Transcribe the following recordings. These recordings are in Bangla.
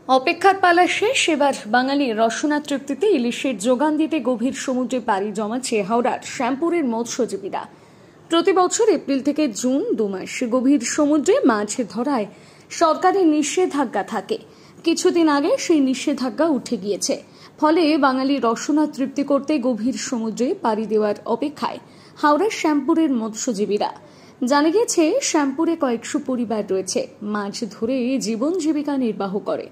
অপেক্ষার পালা শেষ। এবার বাঙালি রসনা তৃপ্তিতে ইলিশের যোগান দিতে গভীর সমুদ্রে পাড়ি জমাচ্ছে হাওড়ার শ্যামপুরের মৎস্যজীবীরা। প্রতি বছর এপ্রিল থেকে জুন 2 মাস গভীর সমুদ্রে মাছ ধরায় সরকারি নিষেধাজ্ঞা থাকে। কিছুদিন আগে সেই নিষেধাজ্ঞা উঠে গিয়েছে। ফলে বাঙালি রসনা তৃপ্তি করতে গভীর সমুদ্রে পাড়ি দেওয়ার অপেক্ষায় হাওড়ার শ্যামপুরের মৎস্যজীবীরা। জানা গেছে, শ্যামপুরে কয়েকশো পরিবার রয়েছে, মাছ ধরে জীবন জীবিকা নির্বাহ করে।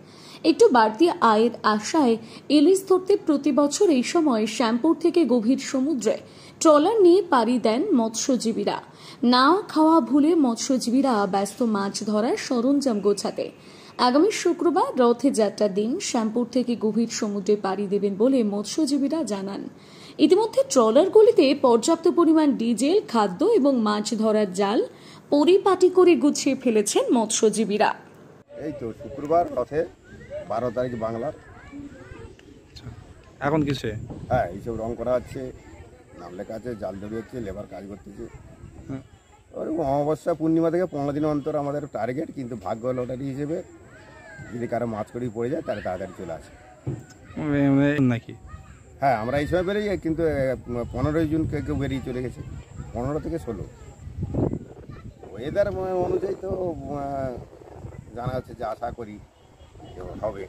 একটু বাড়তি আয়ের আশায় ইলিশ ধরতে প্রতি বছর এই সময় শ্যামপুর থেকে গভীর সমুদ্রে ট্রলার নিয়ে পাড়ি দেন মৎস্যজীবীরা। না খাওয়া ভুলে মৎস্যজীবীরা ব্যস্ত মাছ ধরার সরঞ্জাম গোছাতে। আগামী শুক্রবার রথযাত্রার দিন শ্যামপুর থেকে গভীর সমুদ্রে পাড়ি দেবেন বলে মৎস্যজীবীরা জানান। ইতিমধ্যে ট্রলারগুলিতে পর্যাপ্ত পরিমাণ ডিজেল, খাদ্য এবং মাছ ধরার জাল পরিপাটি করে গুছিয়ে ফেলেছেন মৎস্যজীবীরা। এই তো শুক্রবার রথে 12 তারিখ বাংলার। এখন কিসে? হ্যাঁ, এইসব রং করা হচ্ছে, নাম লেখা আছে, জাল ধরে হচ্ছে, লেবার কাজ করতেছে। ওই অমাবস্যা পূর্ণিমা থেকে 15 দিন অন্তর আমাদের টার্গেট, কিন্তু ভাগ্য লটারি হিসেবে যদি কারো মাছ করি পড়ে যায় তাহলে তাড়াতাড়ি চলে আসে নাকি। হ্যাঁ, আমরা এই সময় বেরিয়ে, কিন্তু 15 জুন কেউ বেরিয়ে চলে গেছে, 15 থেকে 16। ওয়েদার অনুযায়ী তো জানা যাচ্ছে যে আশা করি হবে।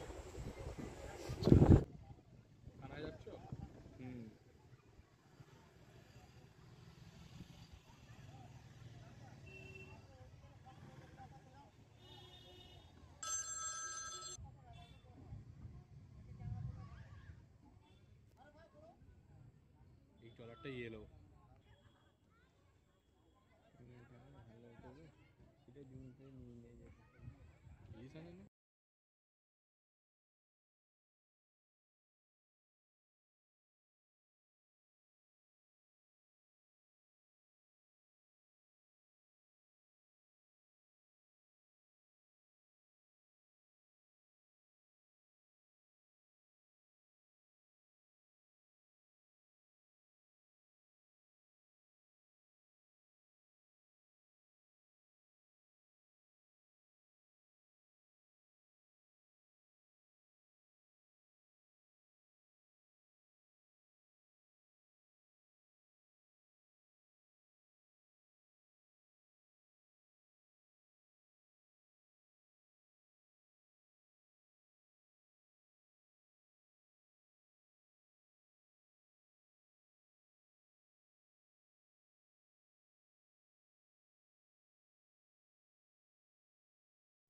এই ট্রলারটা ইয়েলো।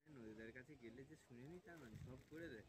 নদীদের কাছে গেলে যে শুনে নি তার মানে সব করে দেয়।